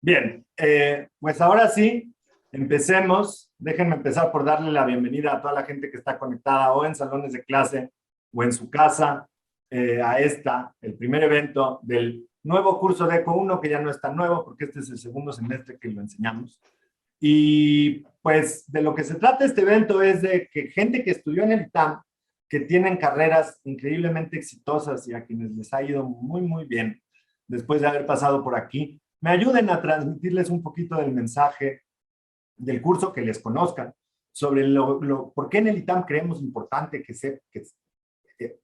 Bien, pues ahora sí, empecemos. Déjenme empezar por darle la bienvenida a toda la gente que está conectada o en salones de clase o en su casa a el primer evento del nuevo curso de Eco 1, que ya no es tan nuevo porque este es el segundo semestre que lo enseñamos. Y pues de lo que se trata este evento es de que gente que estudió en el ITAM, que tienen carreras increíblemente exitosas y a quienes les ha ido muy, muy bien después de haber pasado por aquí, me ayuden a transmitirles un poquito del mensaje del curso, que les conozcan, sobre por qué en el ITAM creemos importante que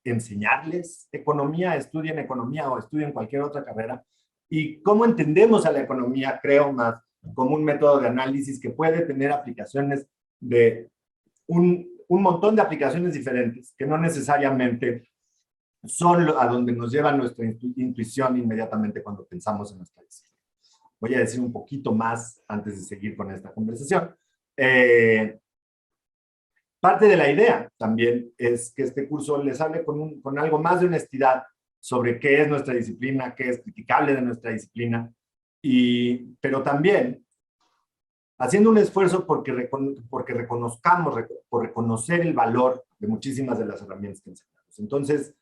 enseñarles economía, estudien economía o estudien cualquier otra carrera, y cómo entendemos a la economía, creo más, como un método de análisis que puede tener aplicaciones de un montón de aplicaciones diferentes, que no necesariamente son a donde nos lleva nuestra intuición inmediatamente cuando pensamos en nuestra decisión. Voy a decir un poquito más antes de seguir con esta conversación. Parte de la idea también es que este curso les hable con algo más de honestidad sobre qué es nuestra disciplina, qué es criticable de nuestra disciplina, pero también haciendo un esfuerzo porque reconozcamos, por reconocer el valor de muchísimas de las herramientas que enseñamos. Entonces,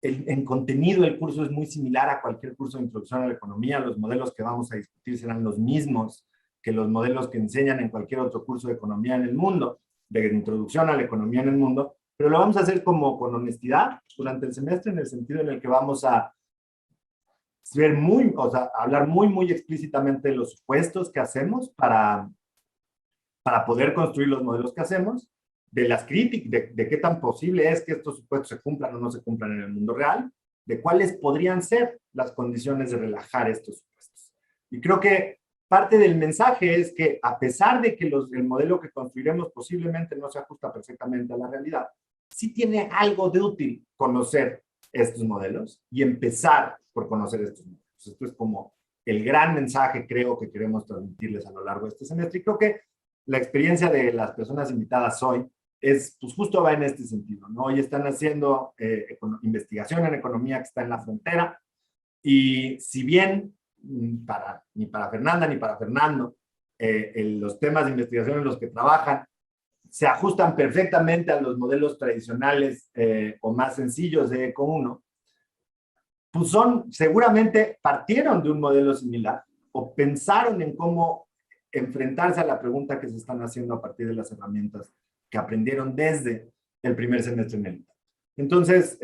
en contenido el curso es muy similar a cualquier curso de introducción a la economía. Los modelos que vamos a discutir serán los mismos que los modelos que enseñan en cualquier otro curso de economía en el mundo, de introducción a la economía en el mundo, pero lo vamos a hacer con honestidad durante el semestre, en el sentido en el que vamos a hablar muy explícitamente de los supuestos que hacemos para poder construir los modelos que hacemos, de las críticas, de qué tan posible es que estos supuestos se cumplan o no se cumplan en el mundo real, de cuáles podrían ser las condiciones de relajar estos supuestos. Y creo que parte del mensaje es que a pesar de que el modelo que construiremos posiblemente no se ajusta perfectamente a la realidad, sí tiene algo de útil conocer estos modelos y empezar por conocer estos modelos. Esto es como el gran mensaje, creo, que queremos transmitirles a lo largo de este semestre. Y creo que la experiencia de las personas invitadas hoy pues justo va en este sentido, ¿no? Hoy están haciendo investigación en economía que está en la frontera, y si bien ni para Fernanda ni para Fernando los temas de investigación en los que trabajan se ajustan perfectamente a los modelos tradicionales o más sencillos de Eco 1, pues seguramente partieron de un modelo similar o pensaron en cómo enfrentarse a la pregunta que se están haciendo a partir de las herramientas que aprendieron desde el primer semestre en el ITAM. Entonces,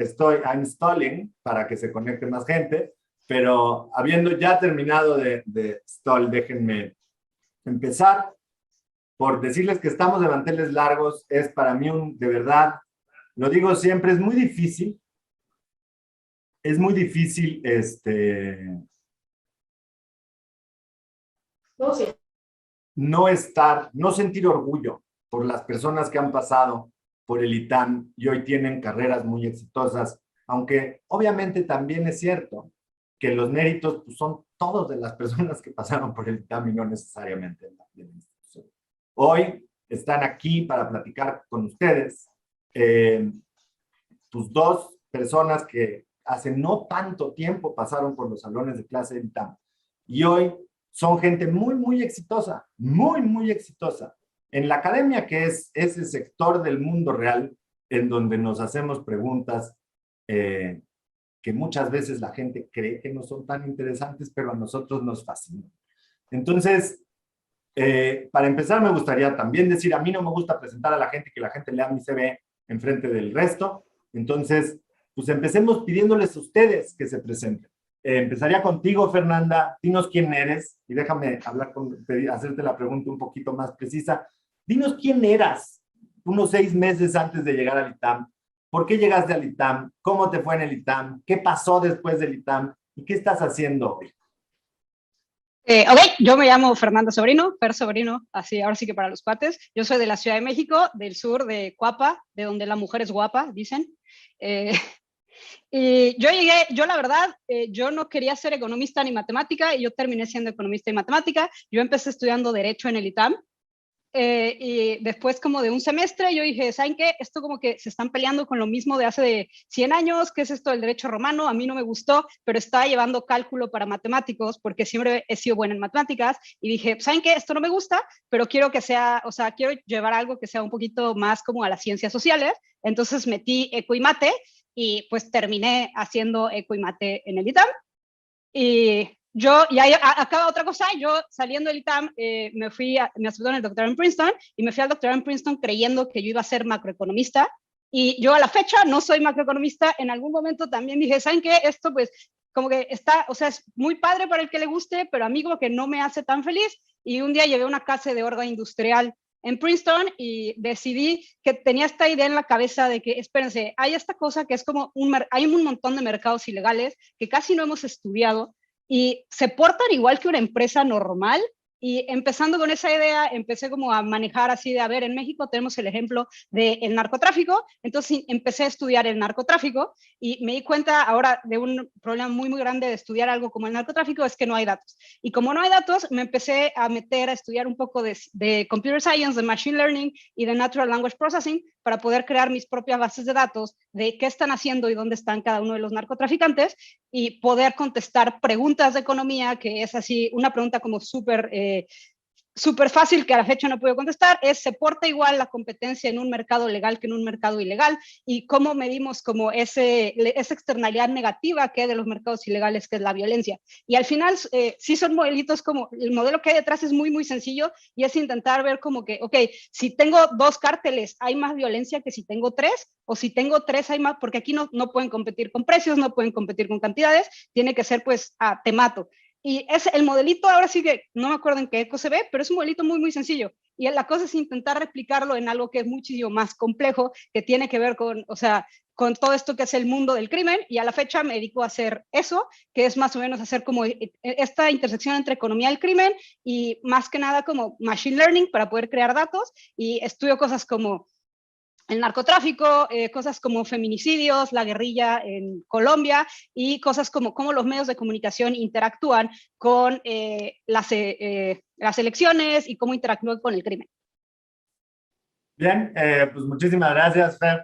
I'm stalling para que se conecte más gente, pero habiendo ya terminado de stall, déjenme empezar por decirles que estamos de manteles largos. Es para mí de verdad, lo digo siempre, es muy difícil no sentir orgullo por las personas que han pasado por el ITAM y hoy tienen carreras muy exitosas, aunque obviamente también es cierto que los méritos pues, son todos de las personas que pasaron por el ITAM y no necesariamente de la institución. Hoy están aquí para platicar con ustedes pues dos personas que hace no tanto tiempo pasaron por los salones de clase del ITAM y hoy son gente muy exitosa, muy exitosa en la academia, que es ese sector del mundo real en donde nos hacemos preguntas que muchas veces la gente cree que no son tan interesantes, pero a nosotros nos fascinan. Entonces, para empezar, me gustaría también decir, a mí no me gusta presentar a la gente, que la gente lea mi CV enfrente del resto. Entonces, pues empecemos pidiéndoles a ustedes que se presenten. Empezaría contigo, Fernanda. Dinos quién eres y déjame hacerte la pregunta un poquito más precisa. Dinos quién eras unos 6 meses antes de llegar al ITAM. ¿Por qué llegaste al ITAM? ¿Cómo te fue en el ITAM? ¿Qué pasó después del ITAM? ¿Y qué estás haciendo hoy? Ok, yo me llamo Fernanda Sobrino, Fer Sobrino, así ahora sí que para los cuates. Yo soy de la Ciudad de México, del sur de Cuapa, de donde la mujer es guapa, dicen. Y yo la verdad, yo no quería ser economista ni matemática y yo terminé siendo economista y matemática. Yo empecé estudiando Derecho en el ITAM. y después como de un semestre yo dije, ¿saben qué? Esto como que se están peleando con lo mismo de hace 100 años, ¿qué es esto del derecho romano? A mí no me gustó, pero estaba llevando cálculo para matemáticos porque siempre he sido buena en matemáticas y dije, ¿saben qué? Esto no me gusta, pero quiero que sea, o sea, quiero llevar algo que sea un poquito más como a las ciencias sociales. Entonces metí eco y mate y pues terminé haciendo eco y mate en el ITAM. Y yo, y ahí acaba otra cosa, yo saliendo del ITAM me aceptó en el doctorado en Princeton y me fui al doctorado en Princeton creyendo que yo iba a ser macroeconomista y yo a la fecha no soy macroeconomista, en algún momento también dije, ¿saben qué? Esto pues como que está, o sea, es muy padre para el que le guste, pero a mí como que no me hace tan feliz y un día llevé una clase de órgano industrial en Princeton y decidí que tenía esta idea en la cabeza de que, espérense, hay esta cosa que es como hay un montón de mercados ilegales que casi no hemos estudiado y se portan igual que una empresa normal. Y empezando con esa idea, empecé como a manejar así de, a ver, en México tenemos el ejemplo del narcotráfico, entonces empecé a estudiar el narcotráfico y me di cuenta ahora de un problema muy, muy grande de estudiar algo como el narcotráfico, es que no hay datos. Y como no hay datos, me empecé a meter a estudiar un poco de computer science, de machine learning y de natural language processing para poder crear mis propias bases de datos de qué están haciendo y dónde están cada uno de los narcotraficantes y poder contestar preguntas de economía, que es así una pregunta como súper fácil que a la fecha no puedo contestar, es ¿se porta igual la competencia en un mercado legal que en un mercado ilegal? Y cómo medimos como esa externalidad negativa que hay de los mercados ilegales, que es la violencia. Y al final sí son modelitos como, el modelo que hay detrás es muy, muy sencillo y es intentar ver como que, ok, si tengo 2 cárteles, ¿hay más violencia que si tengo 3? O si tengo 3 hay más, porque aquí no pueden competir con precios, no pueden competir con cantidades, tiene que ser pues, te mato. Y es el modelito, ahora sí que no me acuerdo en qué eco se ve, pero es un modelito muy, muy sencillo. Y la cosa es intentar replicarlo en algo que es muchísimo más complejo, que tiene que ver con, o sea, con todo esto que es el mundo del crimen. Y a la fecha me dedico a hacer eso, que es más o menos hacer como esta intersección entre economía del crimen y más que nada como machine learning para poder crear datos. Y estudio cosas como el narcotráfico, cosas como feminicidios, la guerrilla en Colombia y cosas como cómo los medios de comunicación interactúan con las elecciones y cómo interactúan con el crimen. Bien, pues muchísimas gracias, Fer.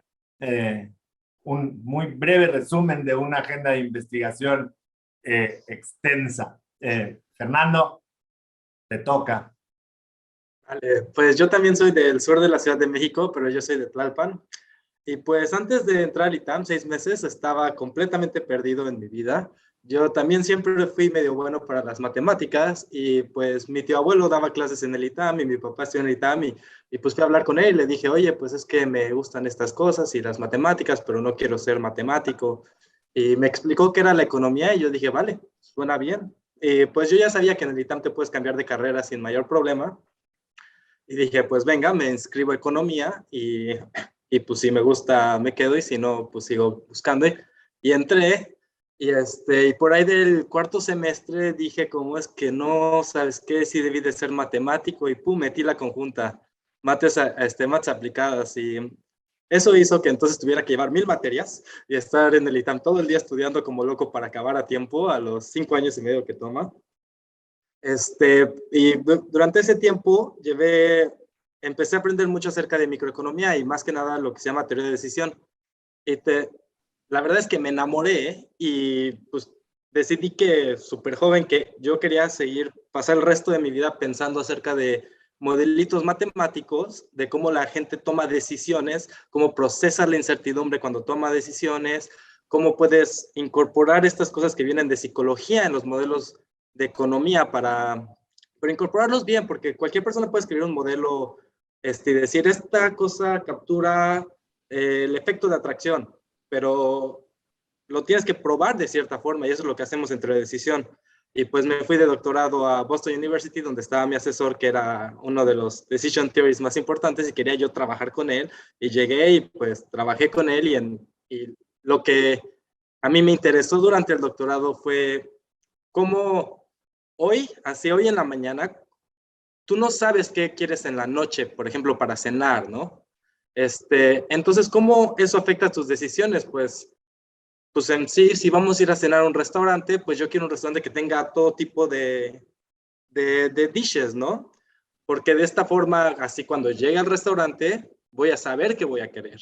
Un muy breve resumen de una agenda de investigación extensa. Fernando, te toca. Vale, pues yo también soy del sur de la Ciudad de México, pero yo soy de Tlalpan. Y pues antes de entrar al ITAM, 6 meses, estaba completamente perdido en mi vida. Yo también siempre fui medio bueno para las matemáticas y pues mi tío abuelo daba clases en el ITAM y mi papá estudió en el ITAM y pues fui a hablar con él y le dije, oye, pues es que me gustan estas cosas y las matemáticas, pero no quiero ser matemático. Y me explicó qué era la economía y yo dije, vale, suena bien. Y pues yo ya sabía que en el ITAM te puedes cambiar de carrera sin mayor problema. Y dije, pues venga, me inscribo a economía y pues si me gusta me quedo y si no, pues sigo buscando. Y entré y por ahí del cuarto semestre dije, ¿cómo es que no? ¿Sabes qué? Sí debí de ser matemático y pum, metí la conjunta, mates aplicadas y eso hizo que entonces tuviera que llevar 1000 materias y estar en el ITAM todo el día estudiando como loco para acabar a tiempo a los 5 años y medio que toma. Y durante ese tiempo empecé a aprender mucho acerca de microeconomía y más que nada lo que se llama teoría de decisión. Y la verdad es que me enamoré y pues decidí que súper joven que yo quería pasar el resto de mi vida pensando acerca de modelitos matemáticos, de cómo la gente toma decisiones, cómo procesa la incertidumbre cuando toma decisiones, cómo puedes incorporar estas cosas que vienen de psicología en los modelos de economía para incorporarlos bien, porque cualquier persona puede escribir un modelo y decir, esta cosa captura el efecto de atracción, pero lo tienes que probar de cierta forma y eso es lo que hacemos entre decisión. Y pues me fui de doctorado a Boston University, donde estaba mi asesor, que era uno de los decision theories más importantes y quería yo trabajar con él. Y llegué y pues trabajé con él y lo que a mí me interesó durante el doctorado fue cómo hoy en la mañana, tú no sabes qué quieres en la noche, por ejemplo, para cenar, ¿no? Entonces, ¿cómo eso afecta a tus decisiones? Pues en sí, si vamos a ir a cenar a un restaurante, pues yo quiero un restaurante que tenga todo tipo de dishes, ¿no? porque de esta forma, así cuando llegue al restaurante, voy a saber qué voy a querer.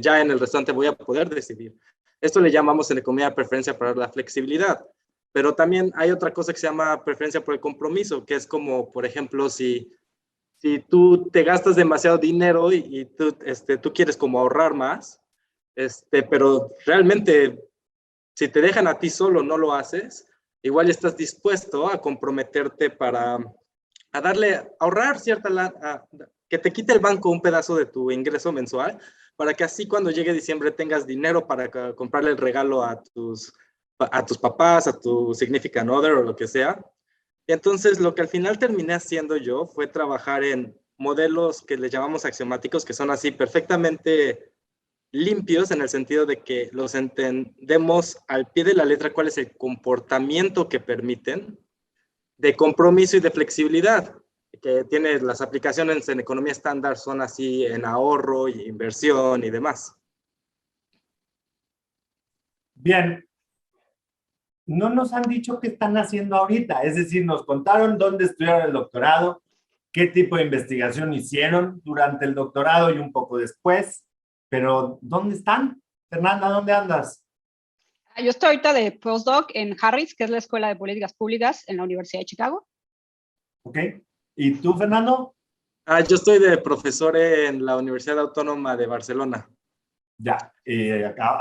Ya en el restaurante voy a poder decidir. Esto le llamamos en economía preferencia por la flexibilidad. Pero también hay otra cosa que se llama preferencia por el compromiso, que es como, por ejemplo, si tú te gastas demasiado dinero y tú quieres como ahorrar más, pero realmente si te dejan a ti solo no lo haces, igual estás dispuesto a comprometerte para ahorrar que te quite el banco un pedazo de tu ingreso mensual, para que así cuando llegue diciembre tengas dinero para comprarle el regalo a tus papás, a tu significant other o lo que sea. Entonces, lo que al final terminé haciendo yo fue trabajar en modelos que le llamamos axiomáticos, que son así perfectamente limpios en el sentido de que los entendemos al pie de la letra cuál es el comportamiento que permiten de compromiso y de flexibilidad, que tiene las aplicaciones en economía estándar, son así en ahorro y inversión y demás. Bien, no nos han dicho qué están haciendo ahorita, es decir, nos contaron dónde estudiaron el doctorado, qué tipo de investigación hicieron durante el doctorado y un poco después, pero ¿dónde están? Fernanda, ¿dónde andas? Yo estoy ahorita de postdoc en Harris, que es la Escuela de Políticas Públicas en la Universidad de Chicago. Ok. ¿Y tú, Fernando? Yo estoy de profesor en la Universidad Autónoma de Barcelona. Ya,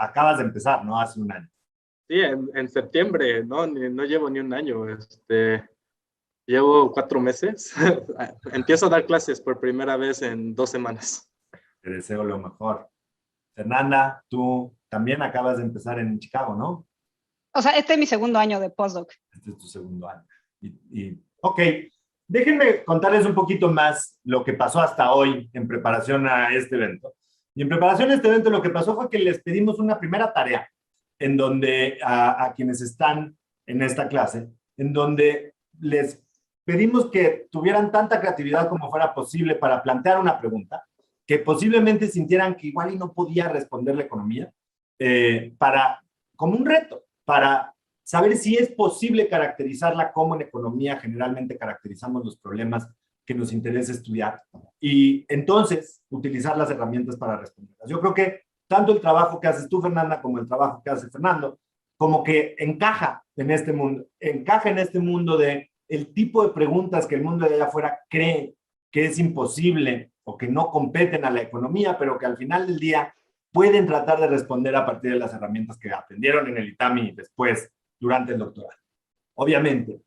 acabas de empezar, ¿no? Hace un año. Sí, en septiembre, ¿no? No llevo ni un año. Llevo 4 meses. Empiezo a dar clases por primera vez en 2 semanas. Te deseo lo mejor. Fernanda, tú también acabas de empezar en Chicago, ¿no? O sea, este es mi segundo año de postdoc. Este es tu segundo año. Ok, déjenme contarles un poquito más lo que pasó hasta hoy en preparación a este evento. Y en preparación a este evento lo que pasó fue que les pedimos una primera tarea en donde a quienes están en esta clase, en donde les pedimos que tuvieran tanta creatividad como fuera posible para plantear una pregunta, que posiblemente sintieran que igual y no podía responder la economía, como un reto, para saber si es posible caracterizarla como en economía generalmente caracterizamos los problemas que nos interesa estudiar y entonces utilizar las herramientas para responderlas. Yo creo que tanto el trabajo que haces tú, Fernanda, como el trabajo que hace Fernando, como que encaja en este mundo de el tipo de preguntas que el mundo de allá afuera cree que es imposible o que no competen a la economía, pero que al final del día pueden tratar de responder a partir de las herramientas que aprendieron en el ITAMI después, durante el doctorado. Obviamente,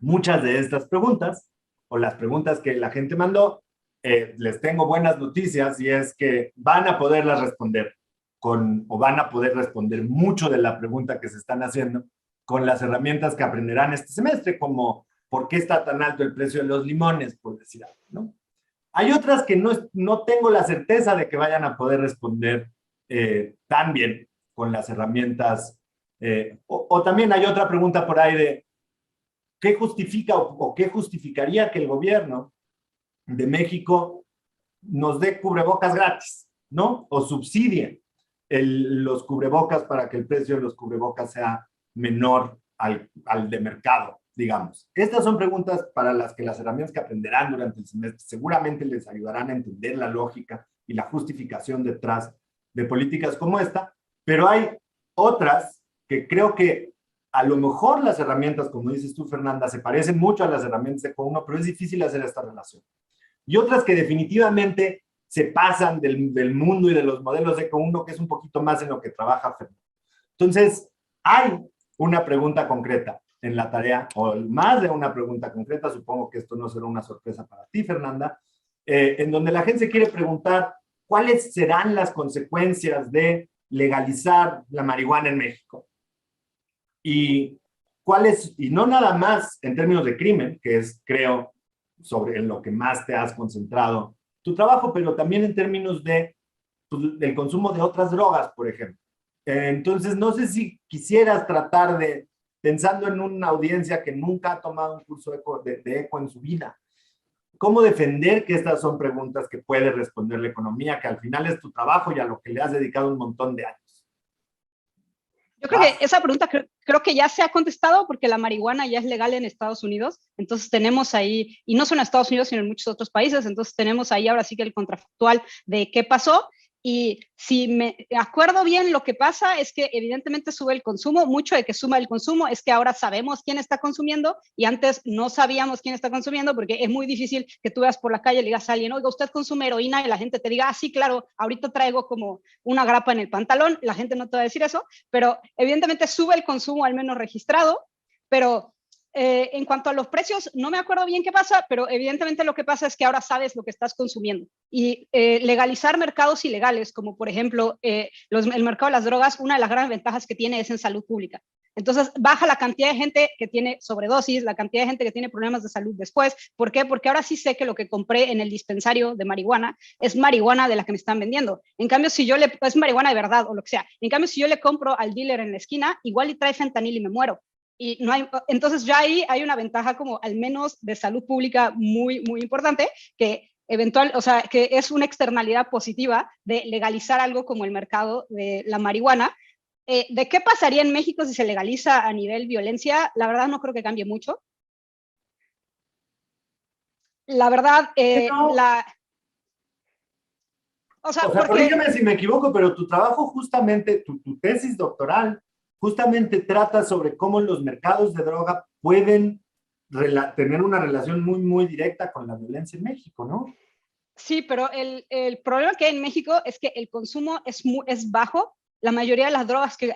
muchas de estas preguntas, o las preguntas que la gente mandó, les tengo buenas noticias y es que van a poderlas responder o van a poder responder mucho de la pregunta que se están haciendo con las herramientas que aprenderán este semestre, como ¿por qué está tan alto el precio de los limones? Por decir algo, ¿no? Hay otras que no tengo la certeza de que vayan a poder responder tan bien con las herramientas. O también hay otra pregunta por ahí de ¿qué justifica o qué justificaría que el gobierno de México nos dé cubrebocas gratis, ¿no? O subsidie los cubrebocas para que el precio de los cubrebocas sea menor al de mercado, digamos. Estas son preguntas para las que las herramientas que aprenderán durante el semestre seguramente les ayudarán a entender la lógica y la justificación detrás de políticas como esta, pero hay otras que creo que a lo mejor las herramientas, como dices tú, Fernanda, se parecen mucho a las herramientas de Eco1, pero es difícil hacer esta relación. Y otras que definitivamente se pasan del mundo y de los modelos de Eco1, que es un poquito más en lo que trabaja Fernanda. Entonces, hay una pregunta concreta en la tarea, o más de una pregunta concreta, supongo que esto no será una sorpresa para ti, Fernanda, en donde la gente se quiere preguntar cuáles serán las consecuencias de legalizar la marihuana en México. Y no nada más en términos de crimen, que es, creo, en lo que más te has concentrado tu trabajo, pero también en términos del consumo de otras drogas, por ejemplo. Entonces, no sé si quisieras tratar de, pensando en una audiencia que nunca ha tomado un curso de eco en su vida, ¿cómo defender que estas son preguntas que puede responder la economía, que al final es tu trabajo y a lo que le has dedicado un montón de años? Yo creo que esa pregunta creo que ya se ha contestado porque la marihuana ya es legal en Estados Unidos, entonces tenemos ahí, y no solo en Estados Unidos, sino en muchos otros países, entonces tenemos ahí ahora sí que el contrafactual de qué pasó. Y si me acuerdo bien, lo que pasa es que evidentemente sube el consumo. Mucho de que suma el consumo es que ahora sabemos quién está consumiendo y antes no sabíamos quién está consumiendo, porque es muy difícil que tú veas por la calle y le digas a alguien, oiga, usted consume heroína, y la gente te diga, ah, sí, claro, ahorita traigo como una grapa en el pantalón. La gente no te va a decir eso, pero evidentemente sube el consumo, al menos registrado. Pero en cuanto a los precios, no me acuerdo bien qué pasa, pero evidentemente lo que pasa es que ahora sabes lo que estás consumiendo. Y legalizar mercados ilegales, como por ejemplo el mercado de las drogas, una de las grandes ventajas que tiene es en salud pública. Entonces baja la cantidad de gente que tiene sobredosis, la cantidad de gente que tiene problemas de salud después. ¿Por qué? Porque ahora sí sé que lo que compré en el dispensario de marihuana es marihuana de la que me están vendiendo. En cambio, si yo es marihuana de verdad o lo que sea. En cambio, si yo le compro al dealer en la esquina, igual y trae fentanil y me muero. Y no hay, entonces ya ahí hay una ventaja como al menos de salud pública muy, muy importante, que o sea, que es una externalidad positiva de legalizar algo como el mercado de la marihuana. ¿De qué pasaría en México si se legaliza a nivel violencia? La verdad no creo que cambie mucho. La verdad, o sea, porque... corrígeme si me equivoco, pero tu trabajo justamente, tu tesis doctoral, justamente trata sobre cómo los mercados de droga pueden tener una relación muy, muy directa con la violencia en México, ¿no? Sí, pero el problema que hay en México es que el consumo es bajo. La mayoría de las drogas que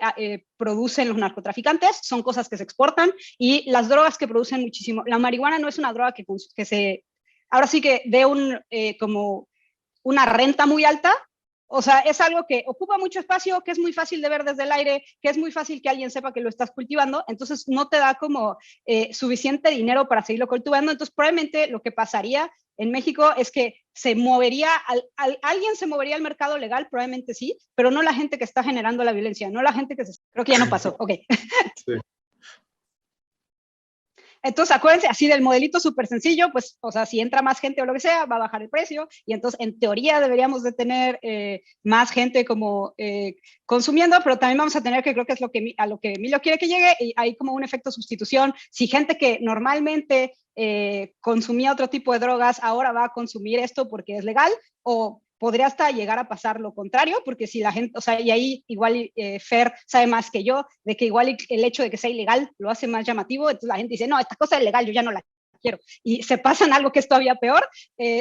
producen los narcotraficantes son cosas que se exportan, y las drogas que producen muchísimo. La marihuana no es una droga que se... Ahora sí que dé como una renta muy alta. O sea, es algo que ocupa mucho espacio, que es muy fácil de ver desde el aire, que es muy fácil que alguien sepa que lo estás cultivando, entonces no te da como suficiente dinero para seguirlo cultivando. Entonces probablemente lo que pasaría en México es que se movería, alguien se movería al mercado legal, probablemente sí, pero no la gente que está generando la violencia, no la gente que se... Creo que ya no pasó, ok. Sí. Entonces, acuérdense, así del modelito súper sencillo, pues, o sea, si entra más gente o lo que sea, va a bajar el precio, y entonces, en teoría, deberíamos de tener más gente como consumiendo, pero también vamos a tener que, creo que es a lo que Emilio quiere que llegue, y hay como un efecto sustitución. Si gente que normalmente consumía otro tipo de drogas, ahora va a consumir esto porque es legal, o podría hasta llegar a pasar lo contrario, porque si la gente, o sea, y ahí igual Fer sabe más que yo, de que igual el hecho de que sea ilegal lo hace más llamativo, entonces la gente dice, no, esta cosa es legal, yo ya no la quiero, y se pasan algo que es todavía peor.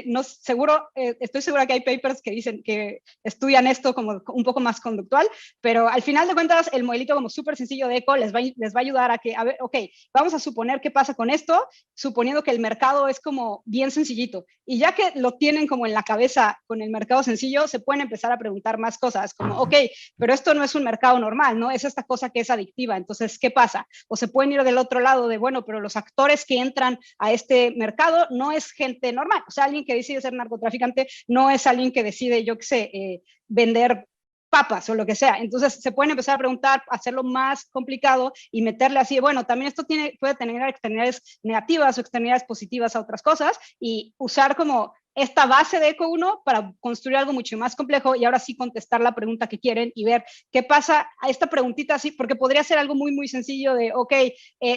No, estoy segura que hay papers que dicen que estudian esto como un poco más conductual, pero al final de cuentas el modelito como súper sencillo de ECO les va a ayudar a que, a ver, ok, vamos a suponer qué pasa con esto, suponiendo que el mercado es como bien sencillito, y ya que lo tienen como en la cabeza con el mercado sencillo, se pueden empezar a preguntar más cosas, como, ok, pero esto no es un mercado normal, ¿no? Es esta cosa que es adictiva, entonces, ¿qué pasa? O se pueden ir del otro lado de, bueno, pero los actores que entran a este mercado no es gente normal, o sea, alguien que decide ser narcotraficante no es alguien que decide, yo qué sé, vender papas o lo que sea. Entonces se pueden empezar a preguntar, hacerlo más complicado y meterle así, bueno, también esto puede tener externalidades negativas o externalidades positivas a otras cosas, y usar como esta base de ECO 1 para construir algo mucho más complejo, y ahora sí contestar la pregunta que quieren y ver qué pasa a esta preguntita así, porque podría ser algo muy, muy sencillo de, ok,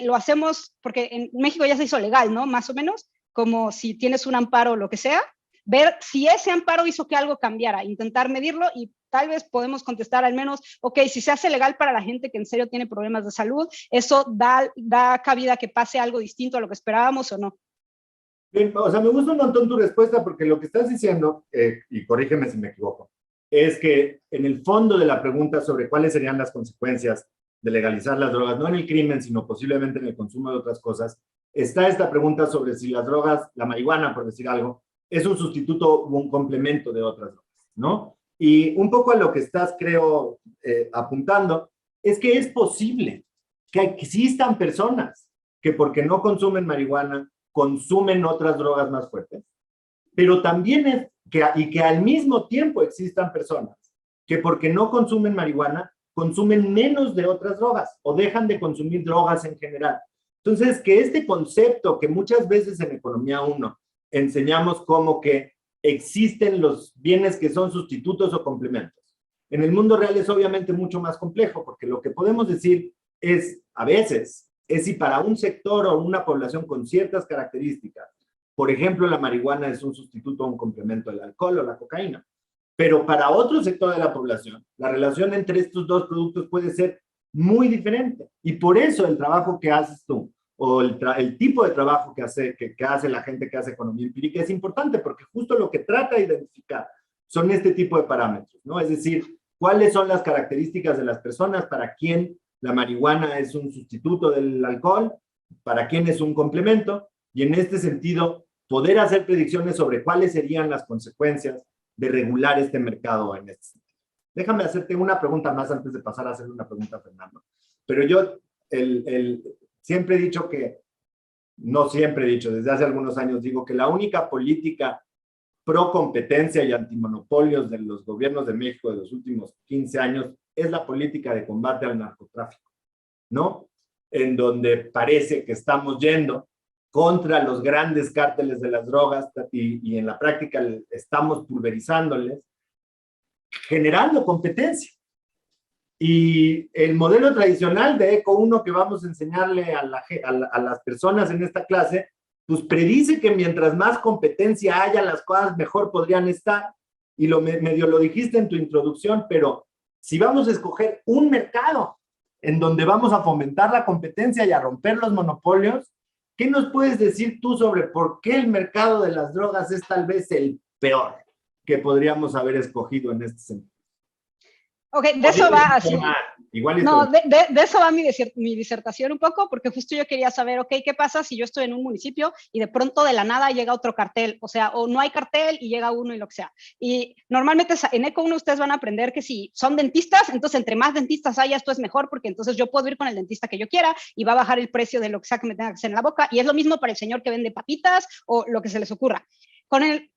lo hacemos, porque en México ya se hizo legal, ¿no? Más o menos, como si tienes un amparo o lo que sea, ver si ese amparo hizo que algo cambiara, intentar medirlo, y tal vez podemos contestar al menos, ok, si se hace legal para la gente que en serio tiene problemas de salud, ¿eso da cabida a que pase algo distinto a lo que esperábamos o no? Bien, o sea, me gusta un montón tu respuesta, porque lo que estás diciendo, y corrígeme si me equivoco, es que en el fondo de la pregunta sobre cuáles serían las consecuencias de legalizar las drogas, no en el crimen, sino posiblemente en el consumo de otras cosas, está esta pregunta sobre si las drogas, la marihuana, por decir algo, es un sustituto o un complemento de otras drogas, ¿no? Y un poco a lo que estás, creo, apuntando, es que es posible que existan personas que porque no consumen marihuana, consumen otras drogas más fuertes, pero también es que al mismo tiempo existan personas que porque no consumen marihuana, consumen menos de otras drogas o dejan de consumir drogas en general. Entonces, que este concepto que muchas veces en Economía 1 enseñamos como que existen los bienes que son sustitutos o complementos, En el mundo real es obviamente mucho más complejo, porque lo que podemos decir es, a veces, es si para un sector o una población con ciertas características, por ejemplo, la marihuana es un sustituto o un complemento del alcohol o la cocaína, pero para otro sector de la población, la relación entre estos dos productos puede ser muy diferente. Y por eso el trabajo que haces tú, o el tipo de trabajo que hace la gente que hace economía empírica es importante, porque justo lo que trata de identificar son este tipo de parámetros, ¿no? Es decir, cuáles son las características de las personas para quien la marihuana es un sustituto del alcohol, para quien es un complemento, y en este sentido, poder hacer predicciones sobre cuáles serían las consecuencias de regular este mercado en este sentido. Déjame hacerte una pregunta más antes de pasar a hacerle una pregunta a Fernando. Pero yo siempre he dicho que, no siempre he dicho, desde hace algunos años digo que la única política pro competencia y antimonopolios de los gobiernos de México de los últimos 15 años es la política de combate al narcotráfico, ¿no? En donde parece que estamos yendo contra los grandes cárteles de las drogas y en la práctica estamos pulverizándoles, generando competencia. Y el modelo tradicional de ECO 1 que vamos a enseñarle a las personas en esta clase, pues predice que mientras más competencia haya, las cosas mejor podrían estar. Y medio lo dijiste en tu introducción, pero si vamos a escoger un mercado en donde vamos a fomentar la competencia y a romper los monopolios, ¿qué nos puedes decir tú sobre por qué el mercado de las drogas es tal vez el peor que podríamos haber escogido en este sentido? Ok, de eso va así. Igual no, de eso va mi disertación un poco, porque justo yo quería saber, ok, ¿qué pasa si yo estoy en un municipio y de pronto de la nada llega otro cartel? O sea, o no hay cartel y llega uno y lo que sea. Y normalmente en ECO 1 ustedes van a aprender que si son dentistas, entonces entre más dentistas haya, esto es mejor, porque entonces yo puedo ir con el dentista que yo quiera y va a bajar el precio de lo que sea que me tenga que hacer en la boca. Y es lo mismo para el señor que vende papitas o lo que se les ocurra.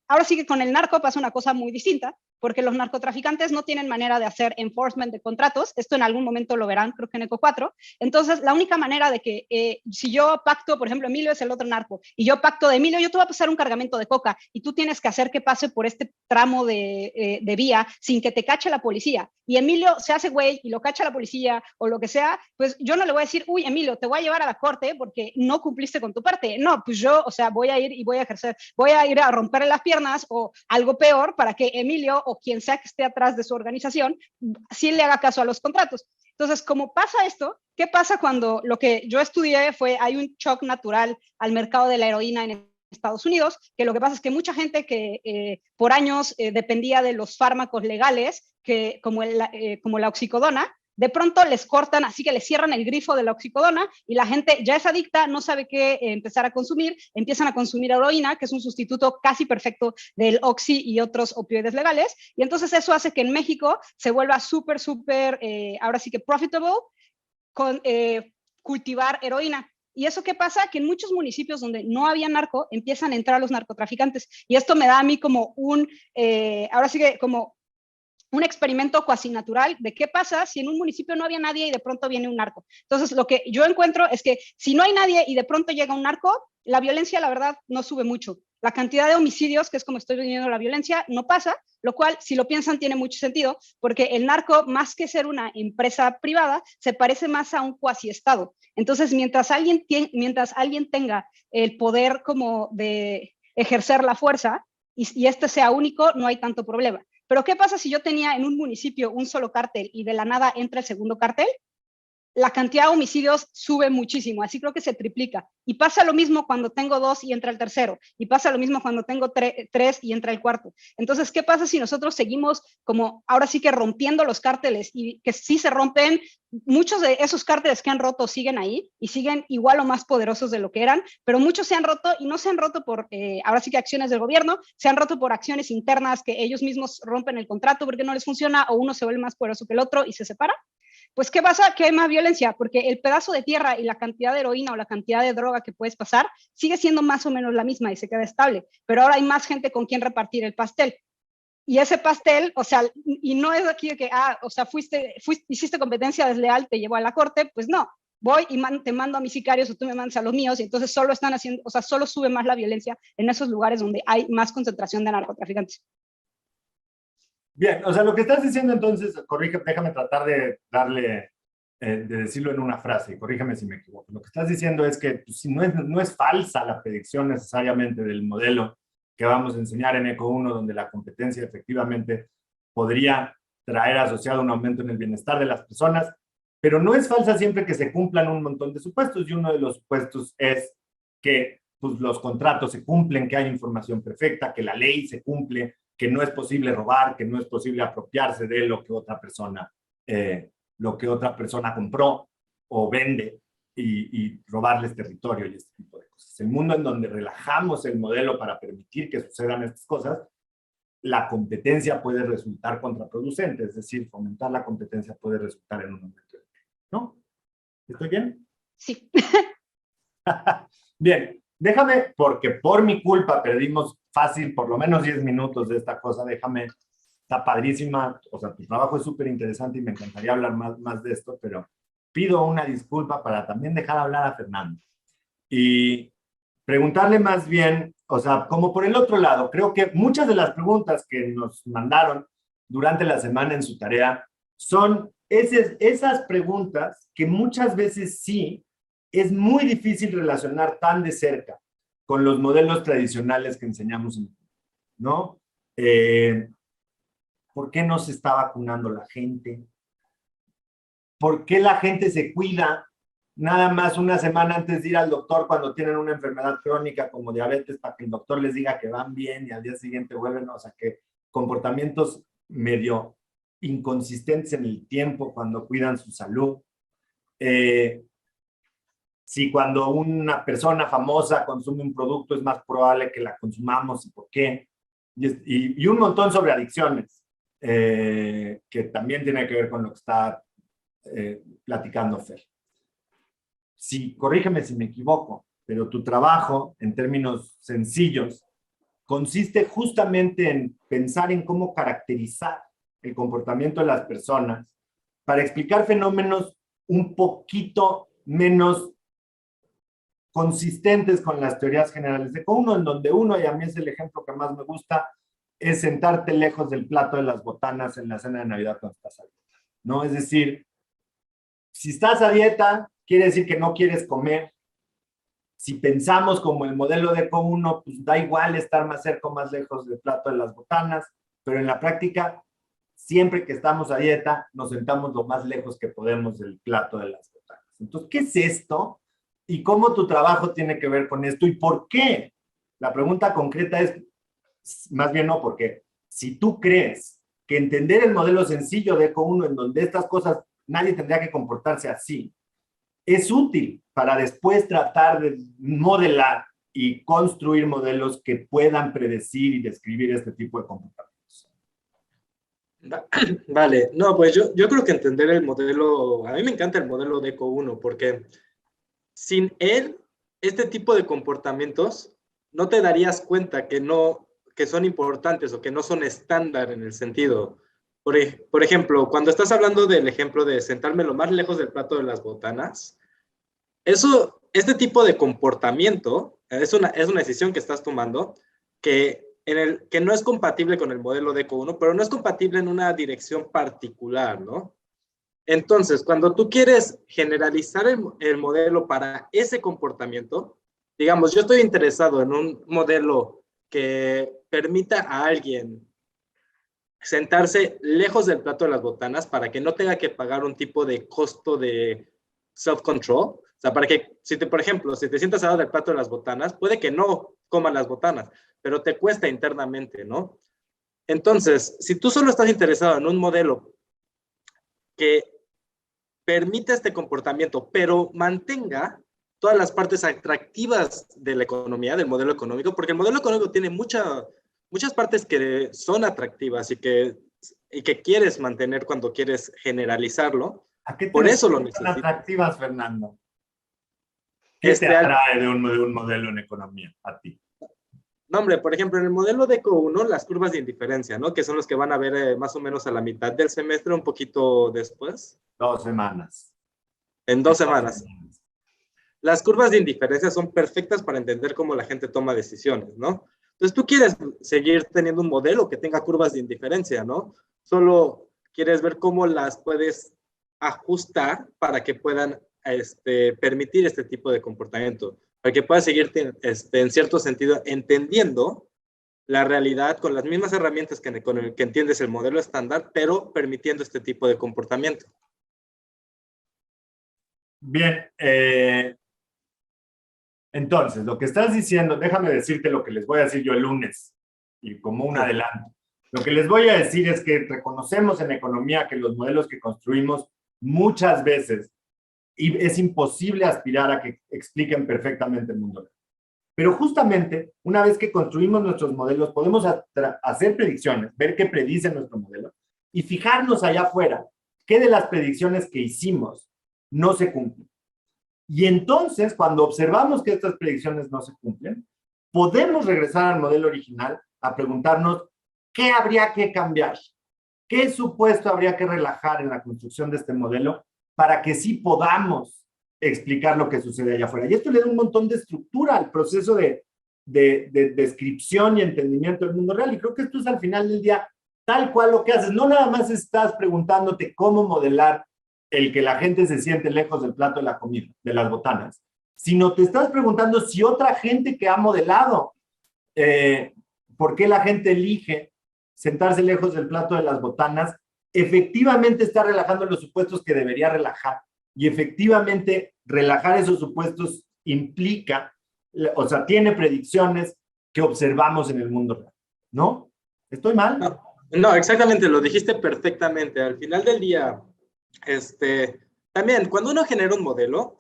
Ahora sí que con el narco pasa una cosa muy distinta, porque los narcotraficantes no tienen manera de hacer enforcement de contratos. Esto en algún momento lo verán, creo que en ECO 4. Entonces, la única manera de que, si yo pacto, por ejemplo, Emilio es el otro narco, y yo pacto de Emilio, yo te voy a pasar un cargamento de coca, y tú tienes que hacer que pase por este tramo de vía sin que te cache la policía. Y Emilio se hace güey y lo cacha la policía o lo que sea, pues yo no le voy a decir, uy, Emilio, te voy a llevar a la corte porque no cumpliste con tu parte. No, pues yo, o sea, voy a ir y voy a ejercer, voy a ir a romperle las piernas o algo peor para que Emilio o quien sea que esté atrás de su organización sí le haga caso a los contratos. Entonces, como pasa esto, ¿qué pasa cuando lo que yo estudié fue, hay un shock natural al mercado de la heroína en Estados Unidos, que lo que pasa es que mucha gente que por años dependía de los fármacos legales, que, como la oxicodona, de pronto les cortan, así que les cierran el grifo de la oxicodona y la gente ya es adicta, no sabe qué empezar a consumir, empiezan a consumir heroína, que es un sustituto casi perfecto del oxi y otros opioides legales, y entonces eso hace que en México se vuelva súper, ahora sí que profitable cultivar heroína. ¿Y eso qué pasa? Que en muchos municipios donde no había narco, empiezan a entrar los narcotraficantes. Y esto me da a mí como ahora sí que como un experimento cuasi natural de qué pasa si en un municipio no había nadie y de pronto viene un narco. Entonces, lo que yo encuentro es que si no hay nadie y de pronto llega un narco, la violencia, la verdad, no sube mucho. La cantidad de homicidios, que es como estoy viviendo la violencia, no pasa, lo cual, si lo piensan, tiene mucho sentido, porque el narco, más que ser una empresa privada, se parece más a un cuasi-estado. Entonces, mientras alguien tenga el poder como de ejercer la fuerza y este sea único, no hay tanto problema. Pero ¿qué pasa si yo tenía en un municipio un solo cártel y de la nada entra el segundo cártel? La cantidad de homicidios sube muchísimo, así creo que se triplica. Y pasa lo mismo cuando tengo 2 y entra el tercero, y pasa lo mismo cuando tengo 3 y entra el cuarto. Entonces, ¿qué pasa si nosotros seguimos como ahora sí que rompiendo los cárteles y que sí se rompen? Muchos de esos cárteles que han roto siguen ahí y siguen igual o más poderosos de lo que eran, pero muchos se han roto y no se han roto por ahora sí que acciones del gobierno, se han roto por acciones internas que ellos mismos rompen el contrato porque no les funciona o uno se vuelve más poderoso que el otro y se separa. Pues, ¿qué pasa? Que hay más violencia, porque el pedazo de tierra y la cantidad de heroína o la cantidad de droga que puedes pasar sigue siendo más o menos la misma y se queda estable, pero ahora hay más gente con quien repartir el pastel. Y ese pastel, o sea, y no es aquí de que, o sea, hiciste competencia desleal, te llevó a la corte, pues no, voy y te mando a mis sicarios o tú me mandas a los míos, y entonces solo están haciendo, o sea, solo sube más la violencia en esos lugares donde hay más concentración de narcotraficantes. Bien, o sea, lo que estás diciendo entonces, déjame tratar de darle, de decirlo en una frase, y corrígeme si me equivoco. Lo que estás diciendo es que pues, si no es falsa la predicción necesariamente del modelo que vamos a enseñar en ECO 1, donde la competencia efectivamente podría traer asociado un aumento en el bienestar de las personas, pero no es falsa siempre que se cumplan un montón de supuestos, y uno de los supuestos es que pues, los contratos se cumplen, que hay información perfecta, que la ley se cumple, que no es posible robar, que no es posible apropiarse de lo que otra persona compró o vende y robarles territorio y este tipo de cosas. El mundo en donde relajamos el modelo para permitir que sucedan estas cosas, la competencia puede resultar contraproducente, es decir, fomentar la competencia puede resultar en un momento. ¿No? ¿Estoy bien? Sí. Bien, déjame, porque por mi culpa perdimos fácil por lo menos 10 minutos de esta cosa, déjame, está padrísima, o sea, tu trabajo es súper interesante y me encantaría hablar más de esto, pero pido una disculpa para también dejar hablar a Fernando. Y preguntarle más bien, o sea, como por el otro lado, creo que muchas de las preguntas que nos mandaron durante la semana en su tarea son esas preguntas que muchas veces sí es muy difícil relacionar tan de cerca con los modelos tradicionales que enseñamos, ¿no? ¿Por qué no se está vacunando la gente? ¿Por qué la gente se cuida nada más una semana antes de ir al doctor cuando tienen una enfermedad crónica como diabetes para que el doctor les diga que van bien y al día siguiente vuelven? O sea, que comportamientos medio inconsistentes en el tiempo cuando cuidan su salud. Si cuando una persona famosa consume un producto es más probable que la consumamos y por qué. Y un montón sobre adicciones, que también tiene que ver con lo que está platicando Fer. Sí, corrígeme si me equivoco, pero tu trabajo, en términos sencillos, consiste justamente en pensar en cómo caracterizar el comportamiento de las personas para explicar fenómenos un poquito menos consistentes con las teorías generales de uno, en donde uno, y a mí es el ejemplo que más me gusta, es sentarte lejos del plato de las botanas en la cena de Navidad cuando estás a dieta, ¿no? Es decir, si estás a dieta, quiere decir que no quieres comer. Si pensamos como el modelo de ECO 1, pues da igual estar más cerca o más lejos del plato de las botanas, pero en la práctica, siempre que estamos a dieta, nos sentamos lo más lejos que podemos del plato de las botanas. Entonces, ¿qué es esto? ¿Y cómo tu trabajo tiene que ver con esto? ¿Y por qué? La pregunta concreta es, más bien no, porque si tú crees que entender el modelo sencillo de ECO 1, en donde estas cosas, nadie tendría que comportarse así, es útil para después tratar de modelar y construir modelos que puedan predecir y describir este tipo de comportamientos. Vale, no, pues yo creo que entender el modelo, a mí me encanta el modelo de ECO 1 porque sin él, este tipo de comportamientos no te darías cuenta que son importantes o que no son estándar en el sentido. Por ejemplo, cuando estás hablando del ejemplo de sentarme lo más lejos del plato de las botanas, este tipo de comportamiento es una decisión que estás tomando que no es compatible con el modelo de ECO 1, pero no es compatible en una dirección particular, ¿no? Entonces, cuando tú quieres generalizar el modelo para ese comportamiento, digamos, yo estoy interesado en un modelo que permita a alguien sentarse lejos del plato de las botanas para que no tenga que pagar un tipo de costo de self-control. O sea, para que, por ejemplo, si te sientas al lado del plato de las botanas, puede que no coman las botanas, pero te cuesta internamente, ¿no? Entonces, si tú solo estás interesado en un modelo que permite este comportamiento, pero mantenga todas las partes atractivas de la economía, del modelo económico, porque el modelo económico tiene muchas partes que son atractivas y que quieres mantener cuando quieres generalizarlo. ¿A qué te Por eso lo refieres con necesitas. atractivas, Fernando? ¿Qué te atrae de un modelo en economía a ti? No, hombre, por ejemplo, en el modelo de ECO 1, las curvas de indiferencia, ¿no? Que son los que van a ver más o menos a la mitad del semestre, un poquito después. 2 semanas. En 2 semanas. Las curvas de indiferencia son perfectas para entender cómo la gente toma decisiones, ¿no? Entonces tú quieres seguir teniendo un modelo que tenga curvas de indiferencia, ¿no? Solo quieres ver cómo las puedes ajustar para que puedan permitir este tipo de comportamiento, para que puedas seguir en cierto sentido entendiendo la realidad con las mismas herramientas con el que entiendes el modelo estándar, pero permitiendo este tipo de comportamiento. Bien, entonces, lo que estás diciendo, déjame decirte lo que les voy a decir yo el lunes, y como un adelanto. Lo que les voy a decir es que reconocemos en economía que los modelos que construimos muchas veces, y es imposible aspirar a que expliquen perfectamente el mundo real. Pero justamente, una vez que construimos nuestros modelos, podemos hacer predicciones, ver qué predice nuestro modelo, y fijarnos allá afuera qué de las predicciones que hicimos no se cumplen. Y entonces, cuando observamos que estas predicciones no se cumplen, podemos regresar al modelo original a preguntarnos qué habría que cambiar, qué supuesto habría que relajar en la construcción de este modelo para que sí podamos explicar lo que sucede allá afuera. Y esto le da un montón de estructura al proceso de descripción y entendimiento del mundo real. Y creo que esto es al final del día tal cual lo que haces. No nada más estás preguntándote cómo modelar el que la gente se siente lejos del plato de la comida, de las botanas, sino te estás preguntando si otra gente que ha modelado, por qué la gente elige sentarse lejos del plato de las botanas, efectivamente está relajando los supuestos que debería relajar. Y efectivamente, relajar esos supuestos implica, o sea, tiene predicciones que observamos en el mundo real, ¿no? ¿Estoy mal? No, exactamente, lo dijiste perfectamente. Al final del día, también, cuando uno genera un modelo,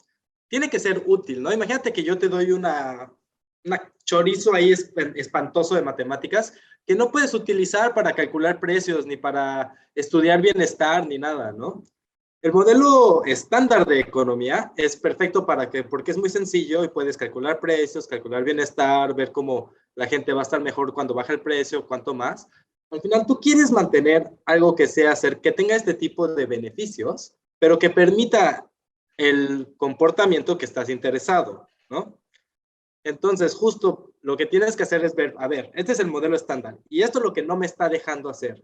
tiene que ser útil, ¿no? Imagínate que yo te doy una chorizo ahí espantoso de matemáticas que no puedes utilizar para calcular precios, ni para estudiar bienestar, ni nada, ¿no? El modelo estándar de economía es perfecto porque es muy sencillo y puedes calcular precios, calcular bienestar, ver cómo la gente va a estar mejor cuando baja el precio, cuánto más. Al final, tú quieres mantener algo que que tenga este tipo de beneficios, pero que permita el comportamiento que estás interesado, ¿no? Entonces, justo lo que tienes que hacer es ver, a ver, este es el modelo estándar y esto es lo que no me está dejando hacer.